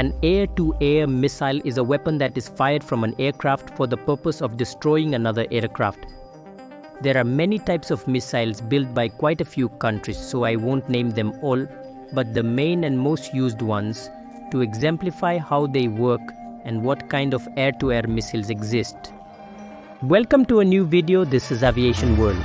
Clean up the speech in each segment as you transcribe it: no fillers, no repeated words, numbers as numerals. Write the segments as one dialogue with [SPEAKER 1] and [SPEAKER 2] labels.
[SPEAKER 1] An air-to-air missile is a weapon that is fired from an aircraft for the purpose of destroying another aircraft. There are many types of missiles built by quite a few countries, so I won't name them all, but the main and most used ones to exemplify how they work and what kind of air-to-air missiles exist. Welcome to a new video. This is Aviation World.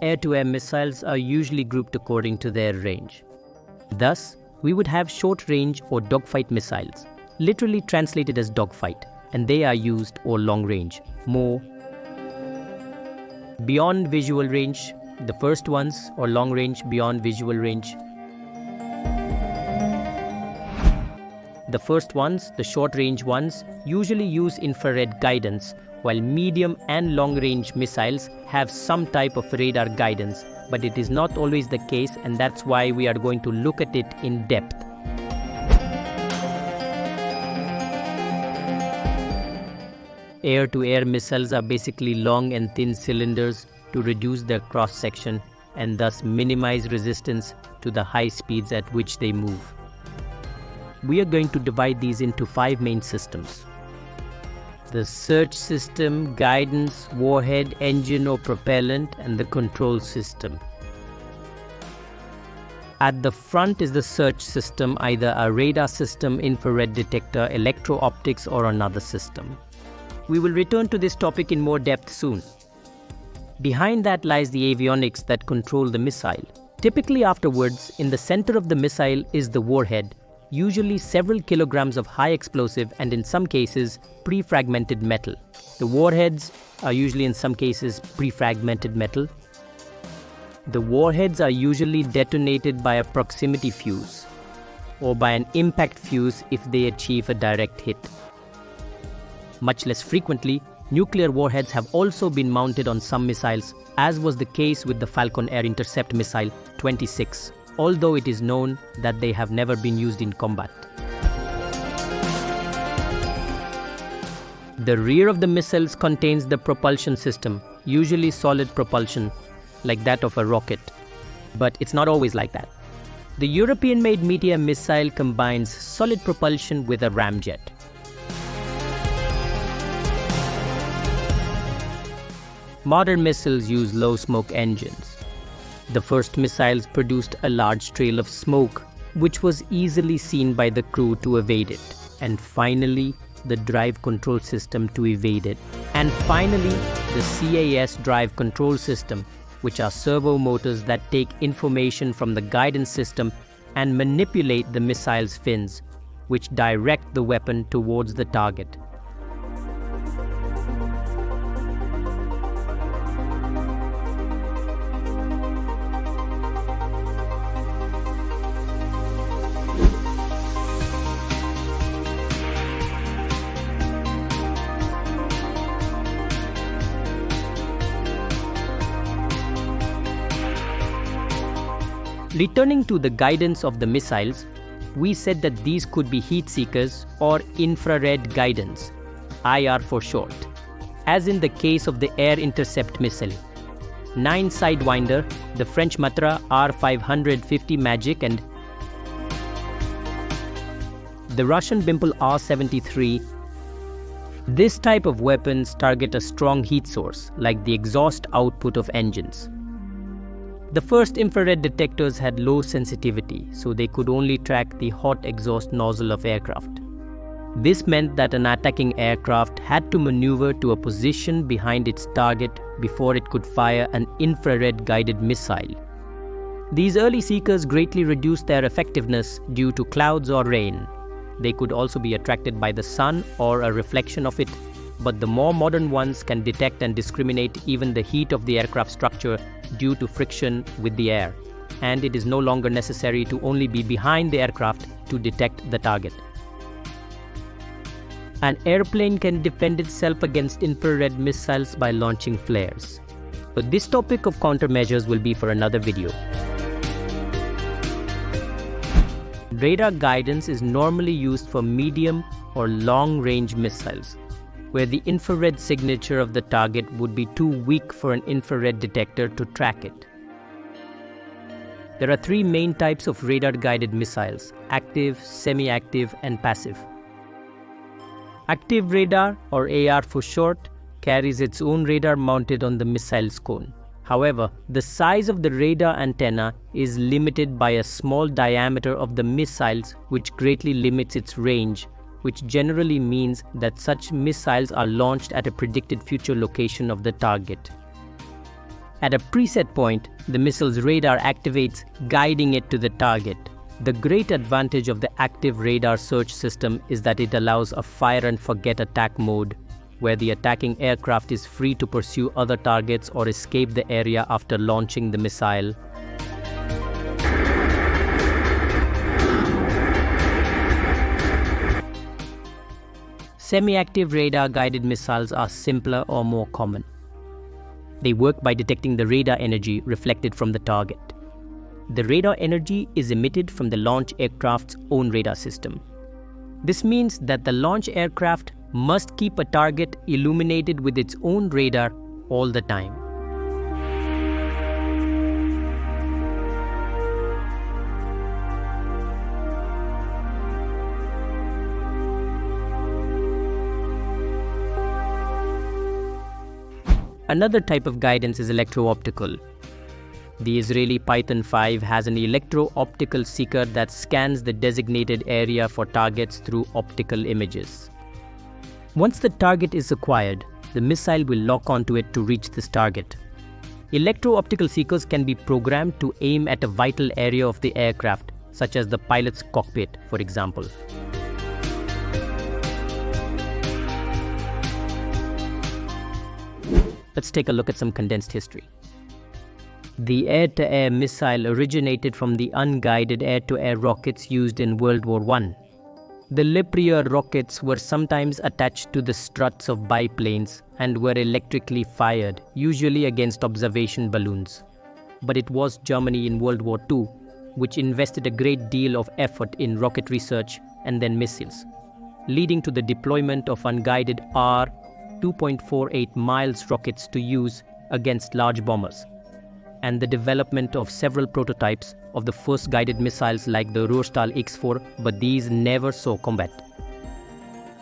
[SPEAKER 1] Air-to-air missiles are usually grouped according to their range. Thus, we would have short-range or dogfight missiles, literally translated as dogfight, and they are used or long-range, more beyond visual range, the first ones, or long-range beyond visual range. The first ones, the short-range ones, usually use infrared guidance, while medium and long-range missiles have some type of radar guidance, but it is not always the case, and that's why we are going to look at it in depth. Air-to-air missiles are basically long and thin cylinders to reduce their cross-section and thus minimize resistance to the high speeds at which they move. We are going to divide these into 5 main systems: the search system, guidance, warhead, engine or propellant, and the control system. At the front is the search system, either a radar system, infrared detector, electro-optics, or another system. We will return to this topic in more depth soon. Behind that lies the avionics that control the missile. Typically afterwards, in the center of the missile is the warhead, usually several kilograms of high explosive and in some cases pre-fragmented metal. The warheads are usually in some cases pre-fragmented metal. The warheads are usually detonated by a proximity fuse or by an impact fuse if they achieve a direct hit. Much less frequently, nuclear warheads have also been mounted on some missiles, as was the case with the Falcon Air Intercept Missile 26. Although it is known that they have never been used in combat. The rear of the missiles contains the propulsion system, usually solid propulsion, like that of a rocket. But it's not always like that. The European-made Meteor missile combines solid propulsion with a ramjet. Modern missiles use low-smoke engines. The first missiles produced a large trail of smoke, which was easily seen by the crew to evade it. And finally, the drive control system to evade it. And finally, the CAS drive control system, which are servo motors that take information from the guidance system and manipulate the missile's fins, which direct the weapon towards the target. Returning to the guidance of the missiles, we said that these could be heat seekers or infrared guidance, IR for short, as in the case of the Air Intercept missile. 9 Sidewinder, the French Matra R550 Magic, and the Russian Bimpel R73. This type of weapons target a strong heat source, like the exhaust output of engines. The first infrared detectors had low sensitivity, so they could only track the hot exhaust nozzle of aircraft. This meant that an attacking aircraft had to maneuver to a position behind its target before it could fire an infrared-guided missile. These early seekers greatly reduced their effectiveness due to clouds or rain. They could also be attracted by the sun or a reflection of it, but the more modern ones can detect and discriminate even the heat of the aircraft structure due to friction with the air. and it is no longer necessary to only be behind the aircraft to detect the target. An airplane can defend itself against infrared missiles by launching flares. But this topic of countermeasures will be for another video. Radar guidance is normally used for medium or long-range missiles, where the infrared signature of the target would be too weak for an infrared detector to track it. There are three main types of radar-guided missiles: active, semi-active, and passive. Active radar, or AR for short, carries its own radar mounted on the missile's cone. However, the size of the radar antenna is limited by a small diameter of the missiles, which greatly limits its range, which generally means that such missiles are launched at a predicted future location of the target. At a preset point, the missile's radar activates, guiding it to the target. The great advantage of the active radar search system is that it allows a fire-and-forget attack mode, where the attacking aircraft is free to pursue other targets or escape the area after launching the missile. Semi-active radar-guided missiles are simpler or more common. They work by detecting the radar energy reflected from the target. The radar energy is emitted from the launch aircraft's own radar system. This means that the launch aircraft must keep a target illuminated with its own radar all the time. Another type of guidance is electro-optical. The Israeli Python 5 has an electro-optical seeker that scans the designated area for targets through optical images. Once the target is acquired, the missile will lock onto it to reach this target. Electro-optical seekers can be programmed to aim at a vital area of the aircraft, such as the pilot's cockpit, for example. Let's take a look at some condensed history. The air-to-air missile originated from the unguided air-to-air rockets used in World War I. The Leaprier rockets were sometimes attached to the struts of biplanes and were electrically fired, usually against observation balloons. But it was Germany in World War II which invested a great deal of effort in rocket research and then missiles, leading to the deployment of unguided R-2.48 miles rockets to use against large bombers, and the development of several prototypes of the first guided missiles like the Ruhrstahl X-4, but these never saw combat.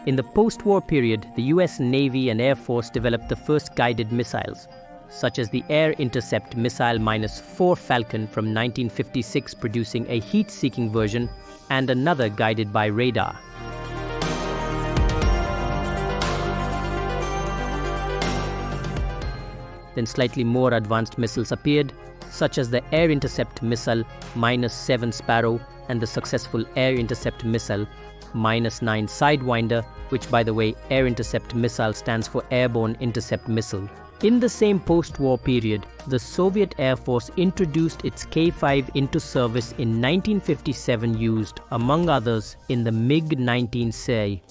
[SPEAKER 1] In the post-war period, the US Navy and Air Force developed the first guided missiles, such as the Air Intercept Missile-4 Falcon from 1956, producing a heat-seeking version and another guided by radar. Then slightly more advanced missiles appeared, such as the Air Intercept Missile -7 Sparrow and the successful Air Intercept Missile -9 Sidewinder, which, by the way, Air Intercept Missile stands for Airborne Intercept Missile. In the same post-war period, the Soviet Air Force introduced its K-5 into service in 1957, used, among others, in the MiG-19C.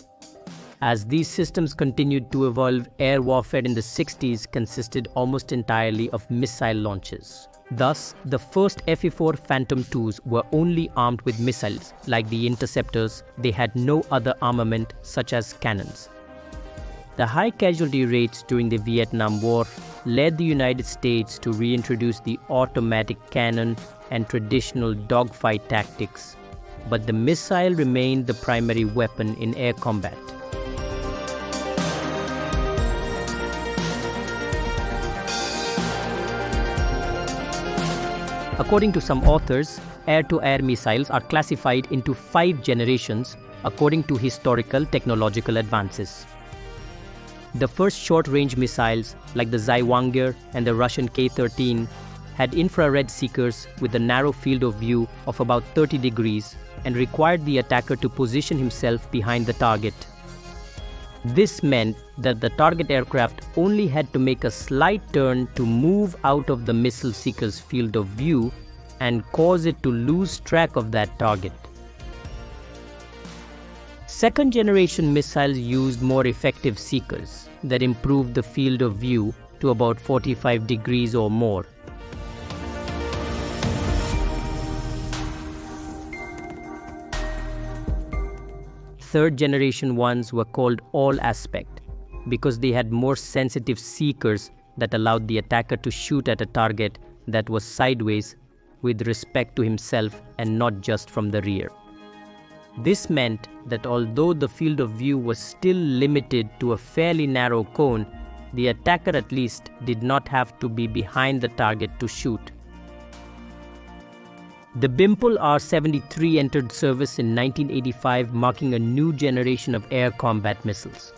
[SPEAKER 1] As these systems continued to evolve, air warfare in the 60s consisted almost entirely of missile launches. Thus, the first FE-4 Phantom IIs were only armed with missiles. Like the interceptors, they had no other armament such as cannons. The high casualty rates during the Vietnam War led the United States to reintroduce the automatic cannon and traditional dogfight tactics, but the missile remained the primary weapon in air combat. According to some authors, air-to-air missiles are classified into 5 generations according to historical technological advances. The first short-range missiles, like the Zywanger and the Russian K-13, had infrared seekers with a narrow field of view of about 30 degrees and required the attacker to position himself behind the target. This meant that the target aircraft only had to make a slight turn to move out of the missile seeker's field of view, and cause it to lose track of that target. Second generation missiles used more effective seekers that improved the field of view to about 45 degrees or more. Third generation ones were called all aspect because they had more sensitive seekers that allowed the attacker to shoot at a target that was sideways with respect to himself and not just from the rear. This meant that although the field of view was still limited to a fairly narrow cone, the attacker at least did not have to be behind the target to shoot. The Bimple R-73 entered service in 1985, marking a new generation of air combat missiles.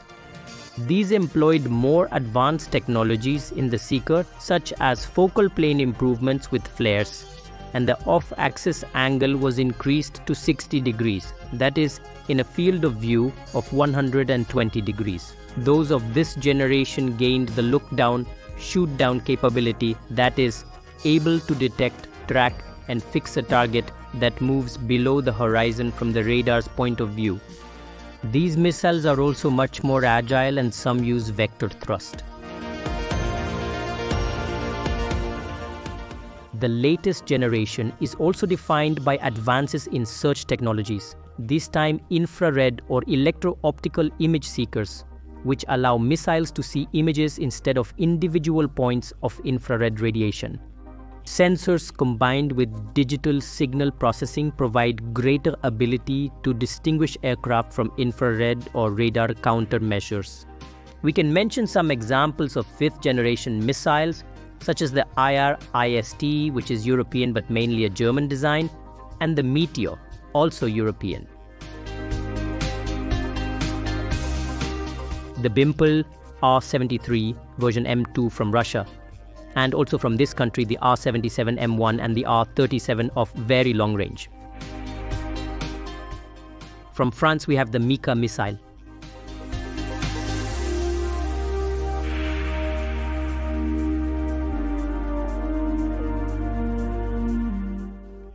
[SPEAKER 1] These employed more advanced technologies in the seeker, such as focal plane improvements with flares, and the off-axis angle was increased to 60 degrees, that is, in a field of view of 120 degrees. Those of this generation gained the look-down, shoot-down capability, that is, able to detect, track, and fix a target that moves below the horizon from the radar's point of view. These missiles are also much more agile, and some use vector thrust. The latest generation is also defined by advances in search technologies, this time infrared or electro-optical image seekers, which allow missiles to see images instead of individual points of infrared radiation. Sensors combined with digital signal processing provide greater ability to distinguish aircraft from infrared or radar countermeasures. We can mention some examples of fifth-generation missiles, such as the IR-IST, which is European but mainly a German design, and the Meteor, also European. The Bimple R-73 version M2 from Russia, and also from this country the R-77 M1 and the R-37 of very long range. From France we have the Mika missile.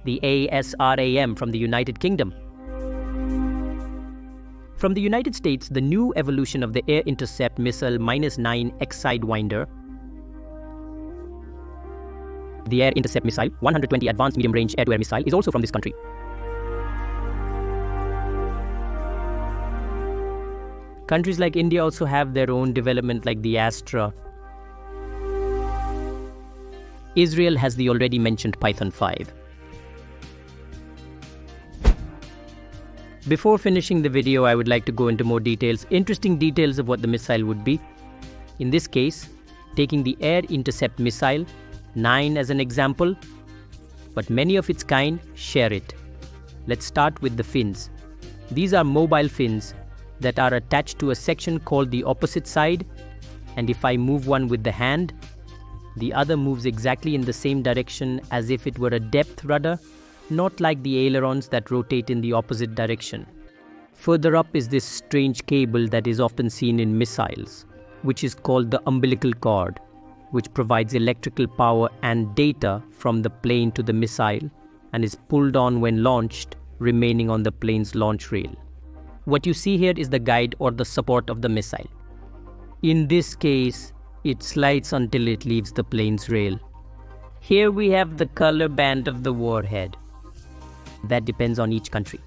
[SPEAKER 1] The ASRAM from the United Kingdom. From the United States, the new evolution of the Air Intercept Missile -9 X Sidewinder. The Air Intercept Missile, 120 Advanced Medium Range Air-to-Air Missile, is also from this country. Countries like India also have their own development like the Astra. Israel has the already mentioned Python 5. Before finishing the video, I would like to go into more details, interesting details of what the missile would be. In this case, taking the Air Intercept Missile 9 as an example, but many of its kind share it. Let's start with the fins. These are mobile fins that are attached to a section called the opposite side, and if I move one with the hand, the other moves exactly in the same direction as if it were a depth rudder, not like the ailerons that rotate in the opposite direction. Further up is this strange cable that is often seen in missiles, which is called the umbilical cord, which provides electrical power and data from the plane to the missile and is pulled on when launched, remaining on the plane's launch rail. What you see here is the guide or the support of the missile. In this case, it slides until it leaves the plane's rail. Here we have the color band of the warhead. That depends on each country.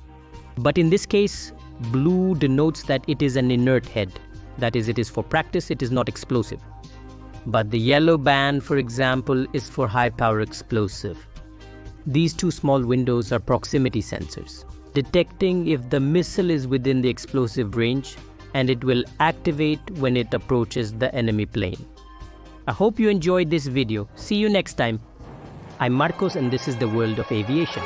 [SPEAKER 1] But in this case, blue denotes that it is an inert head. That is, it is for practice, it is not explosive. But the yellow band, for example, is for high-power explosive. These two small windows are proximity sensors, detecting if the missile is within the explosive range, and it will activate when it approaches the enemy plane. I hope you enjoyed this video. See you next time. I'm Marcos and this is the world of aviation.